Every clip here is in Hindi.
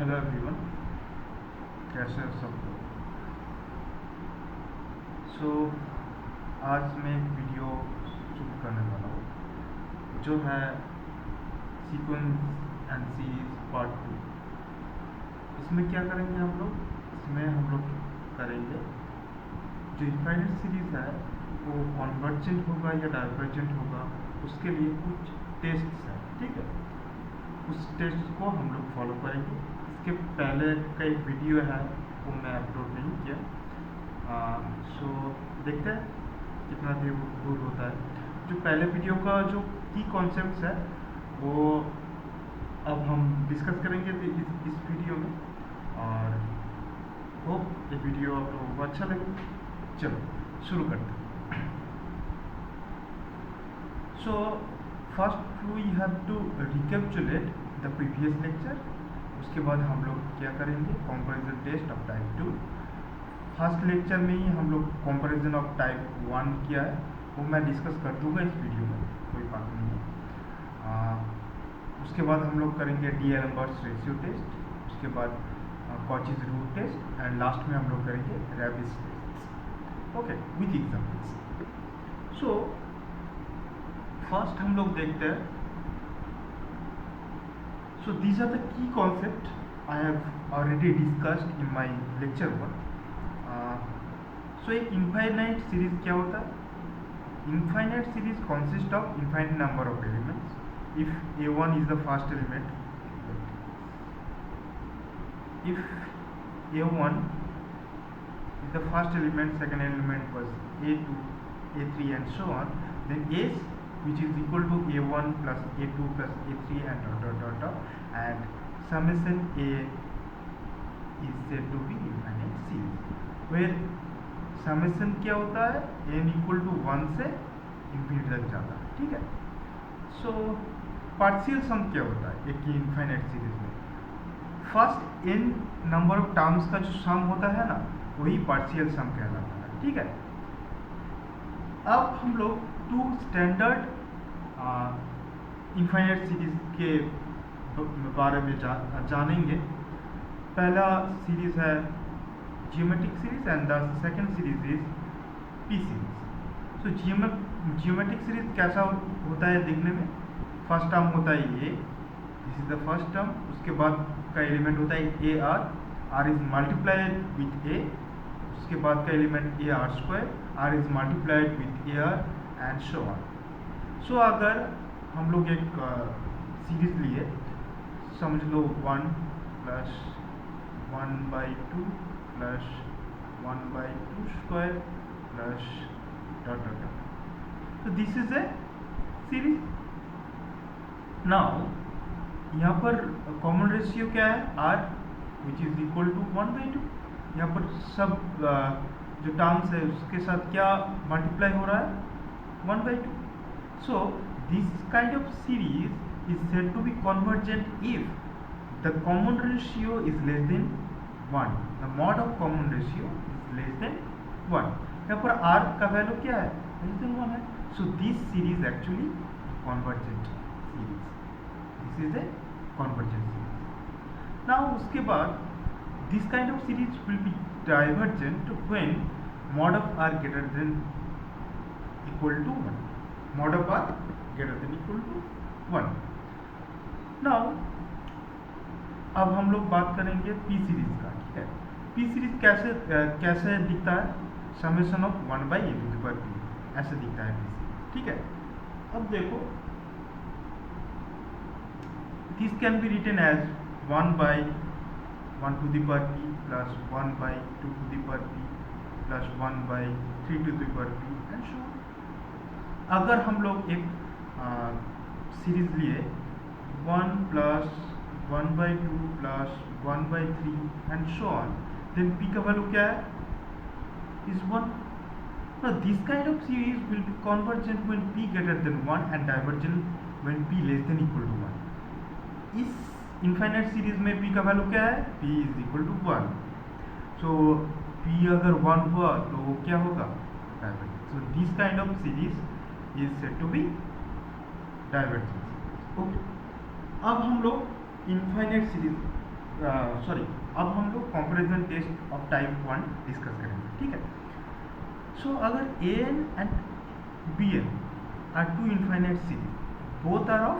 हेलो एवरीवन, कैसे हो सब लोग। सो आज मैं एक वीडियो शूट करने वाला हूँ जो है सीक्वेंस एंड सीरीज पार्ट 2। इसमें क्या करेंगे हम लोग, इसमें हम लोग करेंगे जो इनफाइनाइट सीरीज है वो कॉन्वर्जेंट होगा या डाइवर्जेंट होगा, उसके लिए कुछ टेस्ट्स हैं, ठीक है। उस टेस्ट को हम लोग फॉलो करेंगे। इसके पहले का एक वीडियो है वो मैं अपलोड नहीं किया। सो देखते हैं कितना देर दूर होता है। जो पहले वीडियो का जो की कॉन्सेप्ट्स है वो अब हम डिस्कस करेंगे इस वीडियो में, और होप ये वीडियो आप लोगों को अच्छा लगे। चलो शुरू करते हैं। So first we have to recapitulate the previous lecture. उसके बाद हम लोग क्या करेंगे, comparison test of type 2। First lecture में ही हम लोग कंपैरिजन ऑफ टाइप 1 किया है, वो मैं डिस्कस कर दूंगा इस वीडियो में, कोई बात नहीं है। उसके बाद हम लोग करेंगे डी-एल्बर्ट्स रेशियो टेस्ट, उसके बाद Cauchy's root test, and last में हम लोग करेंगे Raabe's test, okay, with examples. So first हम लोग देखते हैं। So these are the key concept I have already discussed in my lecture 1। सो एक इनफाइनाइट सीरीज क्या होता है? Infinite series consist of infinite number of elements if a1 is the first element, if a1 is the first element, second element was a2, a3 and so on, then s which is equal to a1 plus a2 plus a3 and and summation a is said to be infinite series, where summation क्या होता है, n इक्वल टू 1 से इन्फिनिटी तक जाता है, ठीक है। सो पार्शियल सम क्या होता है एक इनफाइनाइट सीरीज में? First n number of terms का जो सम होता है ना, वही पार्शियल सम कहलाता है, ठीक है। अब हम लोग टू स्टैंडर्ड इनफाइनाइट सीरीज के बारे में जानेंगे। पहला सीरीज है geometric series and the second series is p series. So geometric series कैसा होता है देखने में? फर्स्ट टर्म होता है a, this is the first term. उसके बाद का एलिमेंट होता है a r is multiplied with a। उसके बाद का element a r square, r is multiplied with a r and so on. So अगर हम लोग एक सीरीज लिए, समझ लो 1 plus 1/2 plus 1/2 square plus ... So this is a series. Now यहाँ पर कॉमन रेशियो क्या है? R which is equal to 1/2। यहाँ पर सब जो टर्म्स है उसके साथ क्या मल्टीप्लाई हो रहा है? 1/2। So this kind of series is said to be convergent if the common ratio is less than 1, the mod of common ratio is less than 1। यहाँ पर r का वैल्यू क्या है? less than 1 है। So this series actually convergent series. This is a convergent series. Now उसके बाद this kind of series will be divergent when mod of r greater than equal to 1. Mod of r greater than equal to 1. Now अब हम लोग बात करेंगे पी सीरीज का, ठीक है। पी सीरीज कैसे दिखता है? समेशन ऑफ 1/n/p ऐसे दिखता है पी सीरीज, ठीक है। अब देखो, this can be written as 1/1p plus 1/2p plus 1/3p and so on. अगर हम लोग एक सीरीज लिए 1 plus 1/2 plus 1/3 and so on, then p का वैल्यू क्या है? is 1. Now this kind of series will be convergent when p greater than 1 and divergent when p less than equal to 1. इस इनफाइनाइट सीरीज में p का वैल्यू क्या है? p is equal to 1. So p अगर 1 हुआ तो वो क्या होगा? divergent. So this kind of series is said to be divergent. Okay. अब हम लोग इनफाइनाइट सीरीज सॉरी, अब हम लोग comparison test of type 1 discuss करेंगे, ठीक है। सो अगर a n and b n are two infinite series, both are of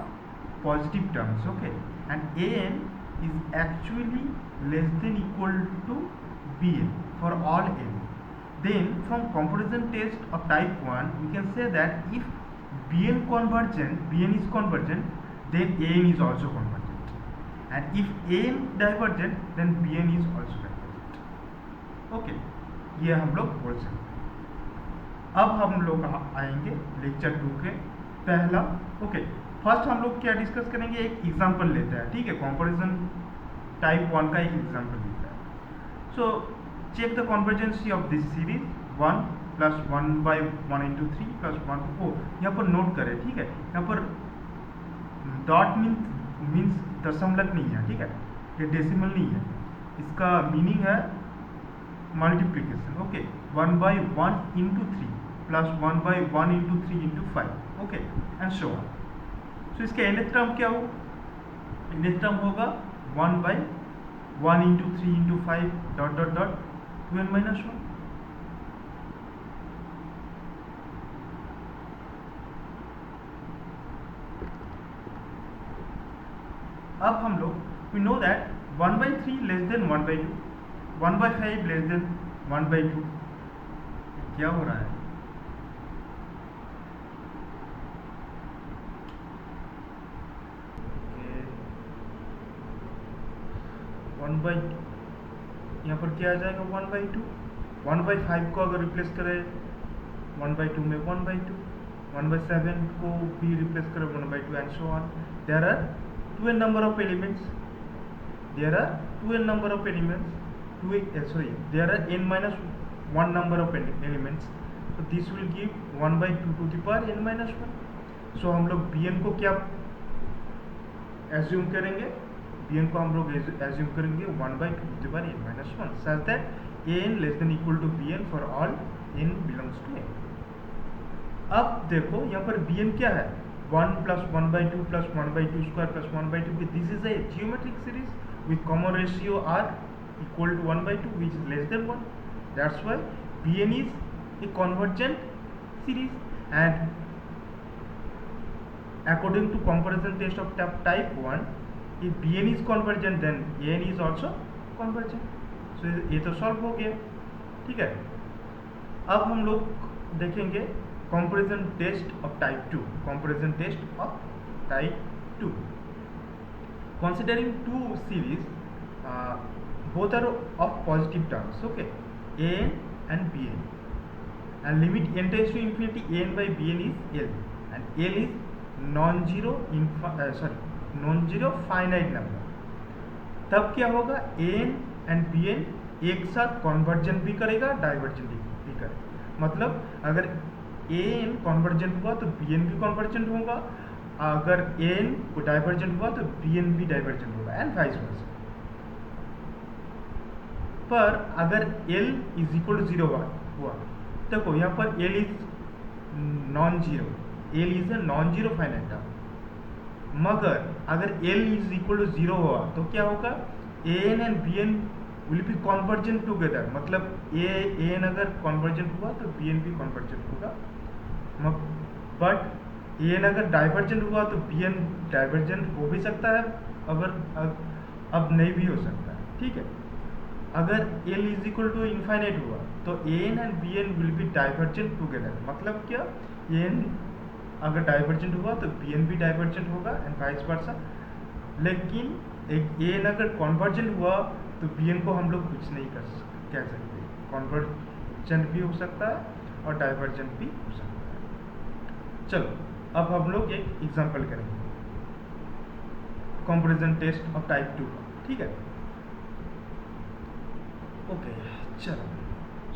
positive terms, okay, and a n is actually less than equal to bn for all n, then from comparison test of type 1 we can say that if bn is convergent, then an is also convergent, and if an divergent, then bn is also divergent, okay, ये हम लोग बोल सकते हैं। अब हम लोग आएंगे लेक्चर 2 के पहला, ओके। फर्स्ट हम लोग क्या डिस्कस करेंगे, एक एग्जांपल लेते हैं, ठीक है। कंपैरिजन टाइप 1 का एक एग्जांपल लेता है। So check the convergency of this series 1 plus 1 by 1 into 3 plus 1 को यहाँ पर नोट करें, ठीक है। यहाँ पर डॉट मीन्स दशमलव नहीं है, ठीक है, ये डेसिमल नहीं है, इसका मीनिंग है multiplication, okay. 1 by 1 into 3 plus 1 by 1 into 3 into 5, okay, and so on. So इसका nth टर्म क्या हो, nth टर्म होगा 1 by 1 into 3 into 5 dot dot dot 2n minus 1। अब हम लोग we know that 1 by 3 less than 1 by 2, 1 by 5 less than 1 by 2। क्या हो रहा है, वन बाई यहाँ पर क्या आ जाएगा 1 बाई 2, 1 बाई 5 को अगर रिप्लेस करें 1 बाई 2 में 1 बाई 2, 1 बाई 7 को भी रिप्लेस करें 1 by 2 and so on. There are 2n number of elements, there are 2n number of elements, there are n minus 1 number of elements, so this will give 1 by 2 to the power n minus 1। so हम लोग bn को क्या assume करेंगे, bn को हम लोग assume करेंगे 1 by 2 to the power n minus 1 such that an less than equal to bn for all n belongs to n। अब देखो यहाँ पर bn क्या है, 1 plus 1 by 2 plus 1 by 2 square plus 1 by 2, this is a geometric series with common ratio r equal to 1 by 2 which is less than 1, that's why bn is a convergent series, and according to comparison test of type 1, if bn is convergent then an is also convergent। so ये तो सॉल्व हो गया, ठीक है। अब हम लोग देखेंगे comparison test of type 2, comparison test of type 2, considering two series, both are of positive terms, okay, an and bn, and limit n tends to infinity, an by bn is l, and l is non-zero finite number। तब क्या होगा, an and bn एक साथ कन्वर्जेंट भी करेगा, डाइवर्जेंट भी करेगा। मतलब अगर an कन्वर्जेंट हुआ तो bn भी कन्वर्जेंट होगा, अगर an को डाइवर्जेंट हुआ तो bn भी डाइवर्जेंट होगा, एंड वाइस वर्सा। पर अगर l इज इक्वल टू 0 हुआ, देखो यहाँ पर l is non zero, l is a non zero finite term, मगर अगर l इज इक्वल टू 0 हुआ तो क्या होगा, an and bn will B convergent together, मतलब an अगर कन्वर्जेंट हुआ तो bn भी कन्वर्जेंट होगा, बट an अगर डाइवर्जेंट हुआ तो bn डाइवर्जेंट हो भी सकता है, अगर अब नहीं भी हो सकता है, ठीक है। अगर l is equal to infinite हुआ तो an and bn will be divergent together, मतलब क्या, an अगर डाइवर्जेंट हुआ तो bn भी डाइवर्जेंट होगा, एंड वाइस वर्सा। लेकिन एक an अगर कन्वर्जेंट हुआ तो bn को हम लोग कुछ नहीं कह सकते, कन्वर्जेंट भी हो सकता है और डाइवर्जेंट भी हो सकता है। चलो अब हम लोग एक एग्जांपल करेंगे कंपैरिजन टेस्ट ऑफ टाइप 2, ठीक है, ओके। चलो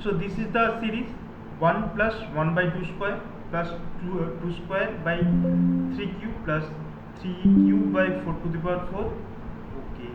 so this is the series 1 plus 1 by 2 square plus 2 square by 3 cube plus 3 cube by 4 to the power 4, okay.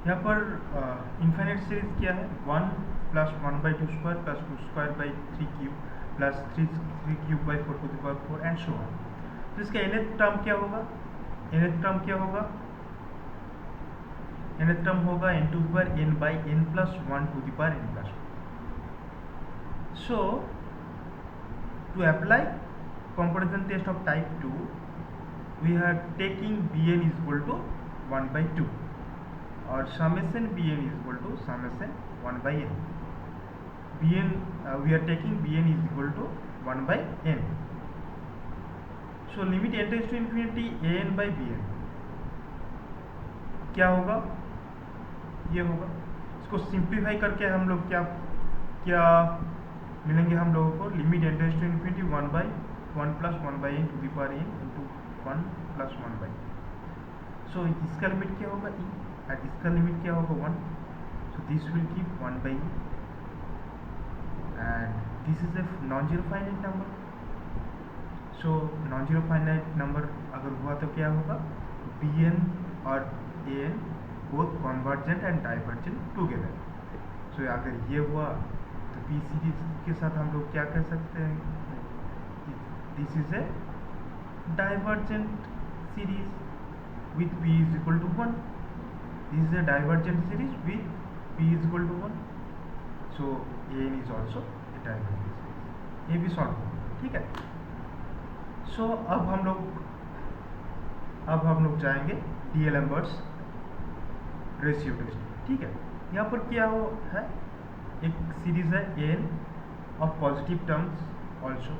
यहाँ पर इन्फाइनाइट सीरीज क्या है, 1 plus 1/2² plus 2² 3³ plus 3³ 4 and so on. तो इसका nth टर्म क्या होगा, nth टर्म क्या होगा, nth टर्म होगा n/n+1n+1। So to apply comparison test of type 2, we are taking Bn is equal to 1/2 और summation Bn is equal to summation 1/n. Bn we are taking Bn is equal to 1/n. So limit n tends to infinity an/bn क्या होगा, ये होगा। इसको सिंप्लीफाई करके हम लोग क्या क्या मिलेंगे हम लोगों को, limit n tends to infinity 1/1 + 1/n to the power n into 1 + 1/। So इसका लिमिट क्या होगा e और इसका लिमिट क्या होगा 1। So this will give 1/e and this is a non zero finite number. So non zero finite number अगर हुआ तो क्या होगा, bn और an both convergent and divergent together. So अगर ये हुआ तो पी सीरीज के साथ हम लोग क्या कह सकते हैं, this is a divergent series with p is equal to 1। This is a divergent series with p is equal to 1। So an is also a divergent series. ये भी सॉल्व होगा, ठीक है। सो अब हम लोग जाएंगे डीएलएम्बर्ट्स रेशियो टेस्ट, ठीक है। यहाँ पर क्या हो है, एक सीरीज है n of positive terms also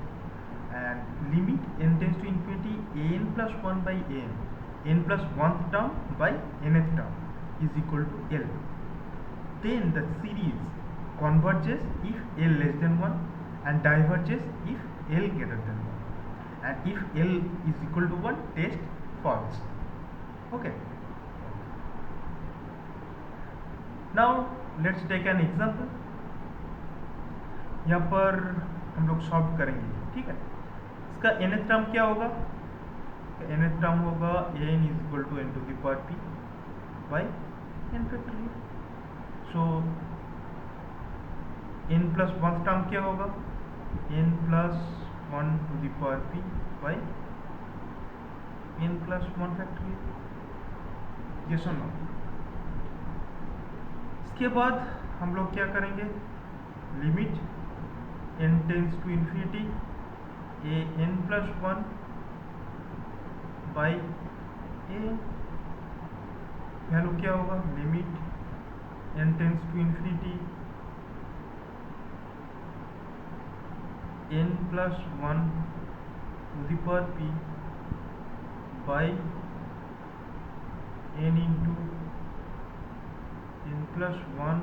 and limit n tends to infinity an+1/n, n+1th term by nth term is equal to L. Then the series converges if L less than 1 and diverges if L greater than 1, and if L is equal to 1 test false. Okay. Now let's take an example. यहाँ पर हम लोग सॉल्व करेंगे, ठीक है। इसका nth टर्म क्या होगा, nth टर्म होगा an is equal to n to the power p by n factorial. So n+1 term क्या होगा, n+1 to the power p by n+1 factorial। yes or no? इसके बाद हम लोग क्या करेंगे, limit n tends to infinity an+1 by a, value क्या होगा, limit n tends to infinity n+1 to the power p by n into n+1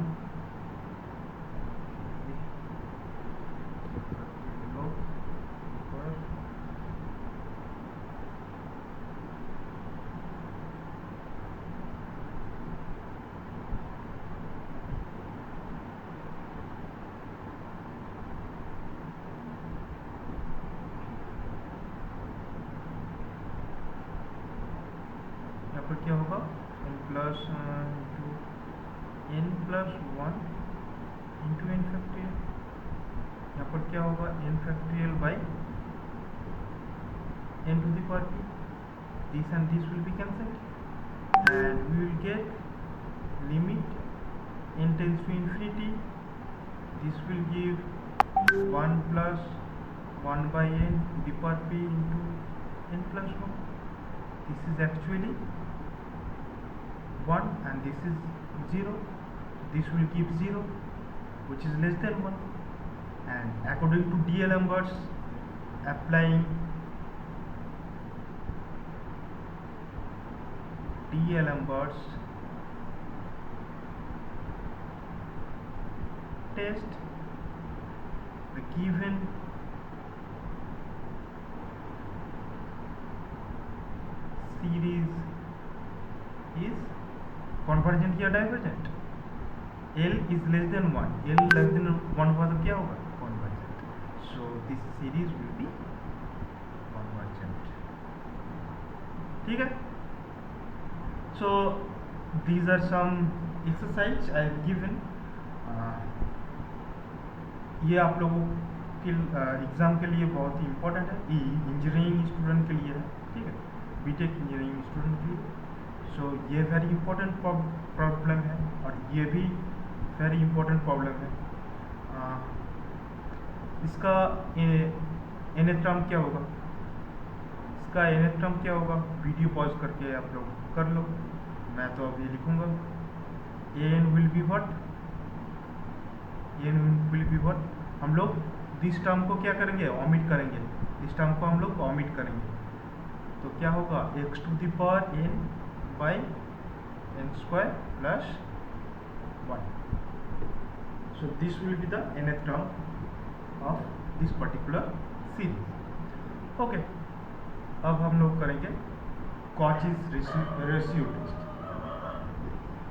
यहाँ पर क्या होगा, n+1 इंटू n फैक्टोरियल। यहाँ पर क्या होगा, n factorial by n to the power p. This and this will be cancelled and we will get limit n tends to infinity. This will give 1 plus 1 by n to the power p into n+1. This is actually 1 and this is 0. This will give 0 which is less than 1, and according to D'Alembert's, applying D'Alembert's test, the given series is convergent या divergent. L is less than 1. L less than 1 हुआ तो क्या होगा, convergent. So this series will be convergent. ठीक है. So these are some exercise I given, ये आप लोगों के एग्ज़ाम के लिए बहुत ही इम्पोर्टेंट है, इंजीनियरिंग स्टूडेंट के लिए है, ठीक है, बीटेक इंजीनियरिंग स्टूडेंट के लिए। सो ये वेरी इंपॉर्टेंट प्रॉब्लम है और ये भी वेरी इंपॉर्टेंट प्रॉब्लम है। इसका nth टर्म क्या होगा, इसका nth टर्म क्या होगा, वीडियो पॉज करके आप लोग कर लो, मैं तो अभी लिखूंगा। an will be what, an will be what, हम लोग दिस टर्म को क्या करेंगे, ओमिट करेंगे, इस टर्म को हम लोग ओमिट करेंगे, तो क्या होगा, x to the power n by n square plus 1। So this will be the nth term of this particular series. Okay, अब हम लोग करेंगे कॉचीज रेशियो टेस्ट।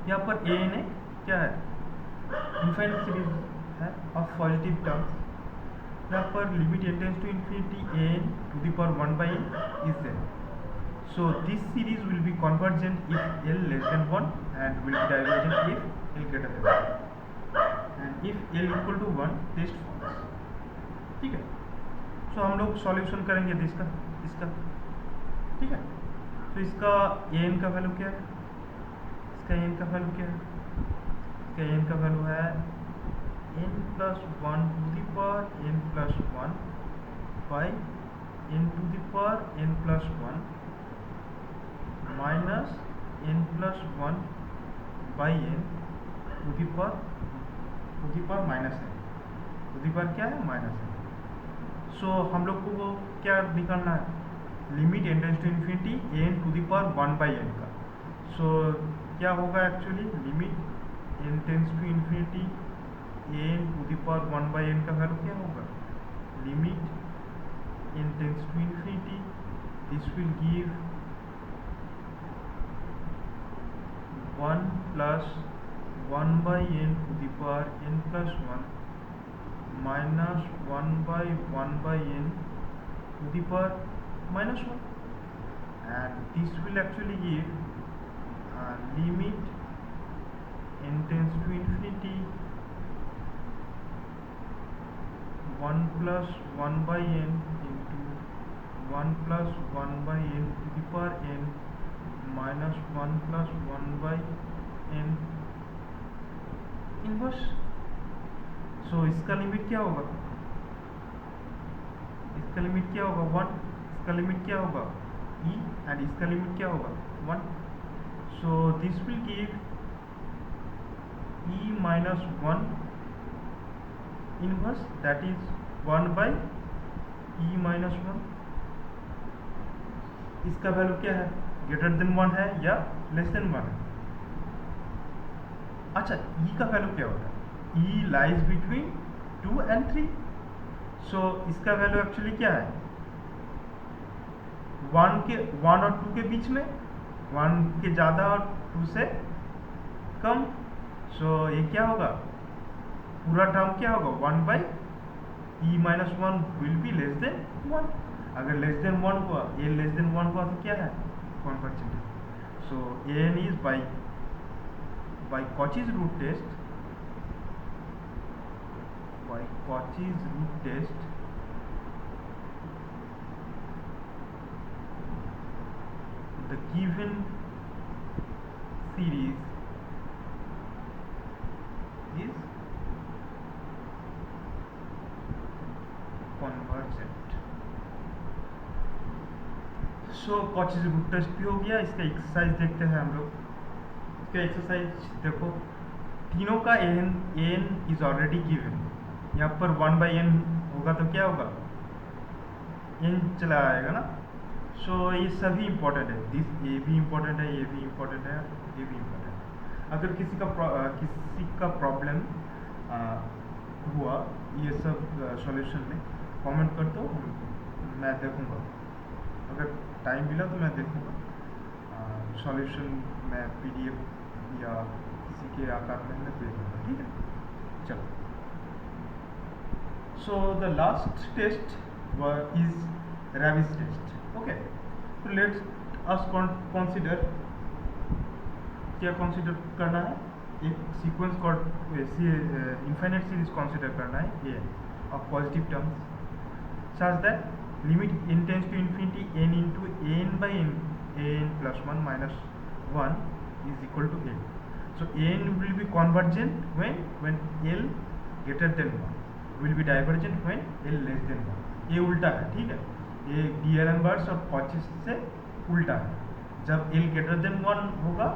यहाँ पर an क्या है, इनफाइनाइट सीरीज है ऑफ पॉजिटिव टर्म्स। यहाँ पर limit n tends to infinity an to the power 1 by n is there. So this series will be convergent if L less than 1 and will be divergent if L greater than 1. And if L equal to 1, test false. ठीक है, सो हम लोग सॉल्यूशन करेंगे इसका, ठीक है। तो इसका an का वैल्यू क्या है, इसका n का वैल्यू क्या है, इसका n का वैल्यू है n plus 1 to the power n plus 1 by n to the power n plus 1 minus n plus 1 by n to the power minus n, to the power क्या है, माइनस n। सो हम लोग को वो क्या निकालना है, limit n tends to infinity n to the power 1 by n का। सो क्या होगा actually, limit n tends to infinity n to the power 1 by n का वैल्यू क्या होगा, limit n tends to infinity, this will give 1 plus 1 by n to the power n plus 1 minus 1 by 1 by n to the power minus 1, and this will actually give limit n tends to infinity 1 plus 1 by n into 1 plus 1 by n to the power n minus 1 plus 1 by n inverse. So इसका लिमिट क्या होगा, इसका लिमिट क्या होगा 1, इसका लिमिट क्या होगा e, एंड इसका लिमिट क्या होगा 1। So this will give e minus 1 inverse, that is 1 by e minus 1। इसका वैल्यू क्या है, ग्रेटर देन 1 है या लेस देन 1 है। अच्छा, e का वैल्यू क्या होता है, e लाइज बिटवीन 2 and 3। सो इसका वैल्यू एक्चुअली क्या है, 1 और 2 के बीच में, 1 के ज़्यादा और 2 से कम। सो ये क्या होगा, पूरा टर्म क्या होगा 1 by e minus 1 will be less than 1। अगर लेस देन 1 हुआ, a लेस देन 1 हुआ तो क्या है, कॉन्वर्जेंट है। सो an is by Cauchy's root test, by Cauchy's root test, the given series is convergent। So Cauchy's root test भी हो गया। इसका एक्सरसाइज देखते हैं हम लोग। इसका एक्सरसाइज देखो, तीनों का an इज ऑलरेडी गिवन, यहाँ पर 1 by n होगा तो क्या होगा, n चला आएगा ना। सो ये सभी इंपॉर्टेंट है, ये भी इंपॉर्टेंट है, ये भी इंपॉर्टेंट है, ये भी इंपॉर्टेंट है। अगर किसी का प्रॉब्लम हुआ ये सब सॉल्यूशन में, कमेंट कर दो, मैं देखूंगा, अगर टाइम मिला तो मैं देखूंगा सॉल्यूशन मैं PDF या किसी के आकार में मैं दे दूँगा, ठीक है। चलो, so the last test is Raabe's test. Okay, तो लेट्स अस कंसीडर, क्या कंसीडर करना है, एक sequence called infinite series consider करना है a of positive terms such that limit n tends to infinity n into n by n plus 1 minus 1 is equal to n. So n will be convergent when L greater than 1, will be divergent when L less than 1. ये उल्टा है, ठीक है, ये DL इनवर्स और कॉची से उल्टा है. जब L greater than 1 होगा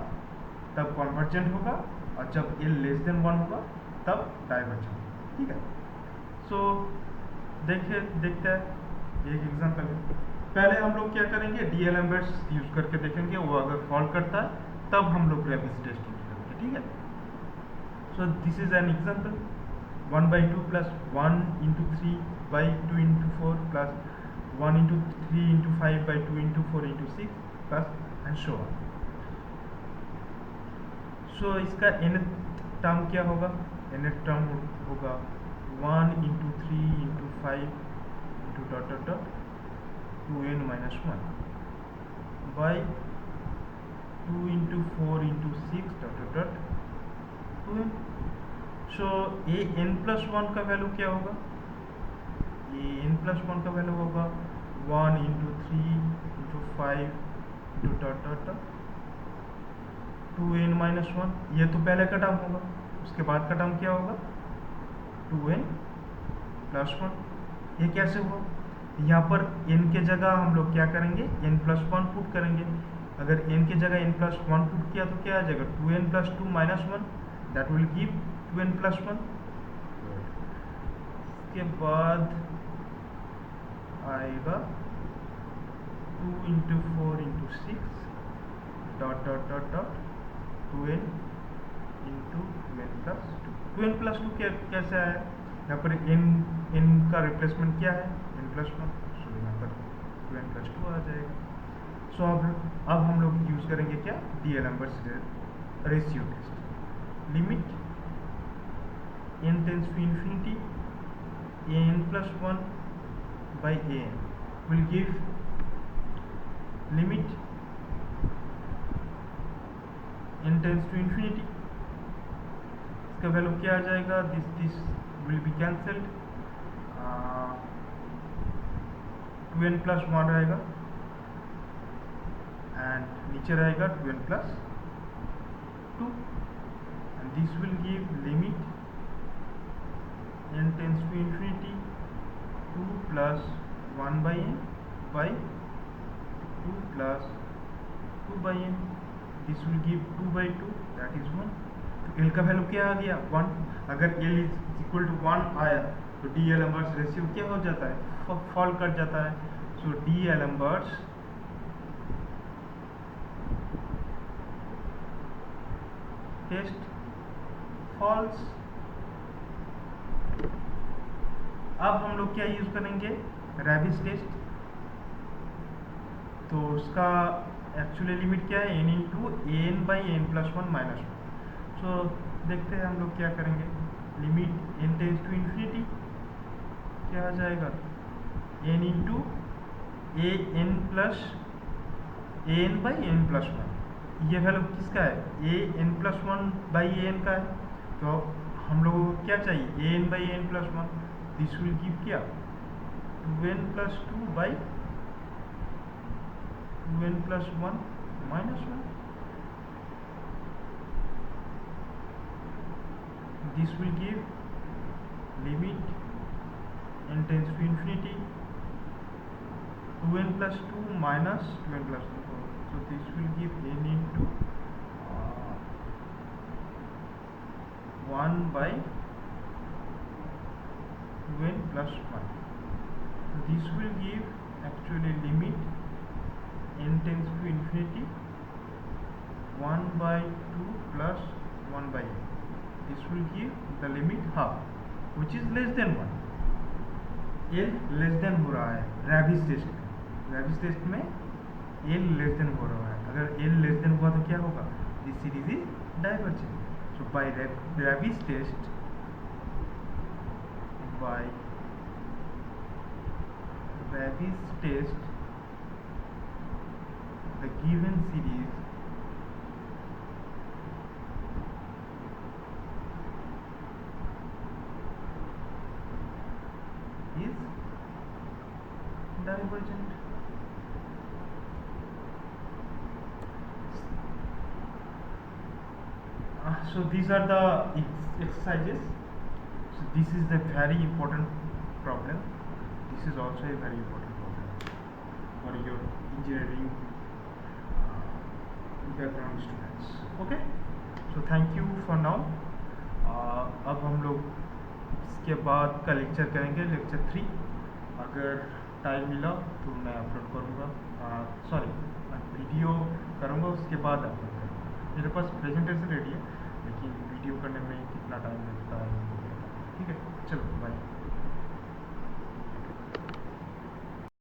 तब कन्वर्जेंट होगा और जब L लेस देन 1 होगा तब डाइवर्जेंट, ठीक है. सो देखते हैं एक एग्जांपल है. पहले हम लोग क्या करेंगे, DL इनवर्स यूज करके देखेंगे, वो अगर फॉल्ट करता है तब हम लोग रेबिस टेस्ट यूज करेंगे, ठीक है. सो this is an example 1/2 plus 1 into 3 by 2 into 4 plus 1 into 3 into 5 by 2 into 4 into 6 plus and so on. सो इसका nth टर्म क्या होगा, nth टर्म होगा 1 into 3 into 5 into dot dot dot 2n minus 1 by 2 into 4 into 6 dot dot dot 2n. सो ये n plus 1 का वैल्यू क्या होगा, ये n plus 1 का वैल्यू होगा 1 into 3 into 5 into dot dot dot 2n minus 1. ये तो पहले का टर्म होगा, उसके बाद का टर्म क्या होगा 2n plus 1. ये कैसे हुआ, यहाँ पर n के जगह हम लोग क्या करेंगे, n plus 1 पुट करेंगे. अगर n के जगह n plus 1 पुट किया तो क्या आ जाएगा 2n plus 2 minus 1, that will give 2n plus 1. इसके बाद आएगा 2 into 4 into 6 dot dot dot dot 2n into 2n plus 2. 2n plus 2 कैसे आया, यहाँ पर n का रिप्लेसमेंट क्या है n plus 1, सो यहाँ पर 2n plus 2 आ जाएगा. सो अब हम लोग यूज करेंगे क्या, DL inverse ratio test. Limit n tends to infinity n plus 1 by n will give limit n tends to infinity. इसका वैल्यू क्या आ जाएगा, this will be cancelled, 2n plus 1 रहेगा एंड नीचे रहेगा 2n plus 2 and this will give limit n tends to infinity 2 plus 1 by n by 2 plus 2 by n. This will give 2 by 2, that is 1. तो L का वैल्यू क्या आ गया 1. अगर L इज इक्वल टू 1 आया तो DL इनवर्स रेशियो क्या हो जाता है, फॉल कर जाता है. सो DL इनवर्स टेस्ट फॉल्स. अब हम लोग क्या यूज करेंगे, रेबिस टेस्ट. तो उसका एक्चुअली लिमिट क्या है, n into n by n plus 1 minus 1. So देखते हैं हम लोग क्या करेंगे. Limit n tends to infinity क्या आ जाएगा, n into an plus an by n plus 1. ये वैल्यू किसका है, an प्लस 1 बाई an का है. तो हम लोगों को क्या चाहिए, an by n plus 1. This will give क्या 2n plus 2 by 2n plus 1 minus 1. This will give limit n tends to infinity 2n plus 2 minus 2n plus 2. So this will give n into 1 by 2n plus 1. This will give actually limit n tends to infinity 1 by 2 plus 1 by n. This will give the limit half, which is less than 1. L less than हो रहा है रेबिस टेस्ट में. रेबिस टेस्ट में L less than हो रहा है. अगर L less than हुआ तो क्या होगा, this series is divergent. So by Raabe's test, by Raabe's test the given series divergent. So these are the exercises. So this is the very important problem. This is also a very important problem for your engineering background students. Okay, so thank you for now. अब हम लोग इसके बाद का लेक्चर करेंगे, लेक्चर 3. अगर टाइम मिला तो मैं अपलोड करूँगा, सॉरी वीडियो करूँगा, उसके बाद अपलोड करूँगा. मेरे पास प्रेजेंटेशन रेडी है, लेकिन वीडियो करने में कितना टाइम लगता है. ठीक है, चलो बाय.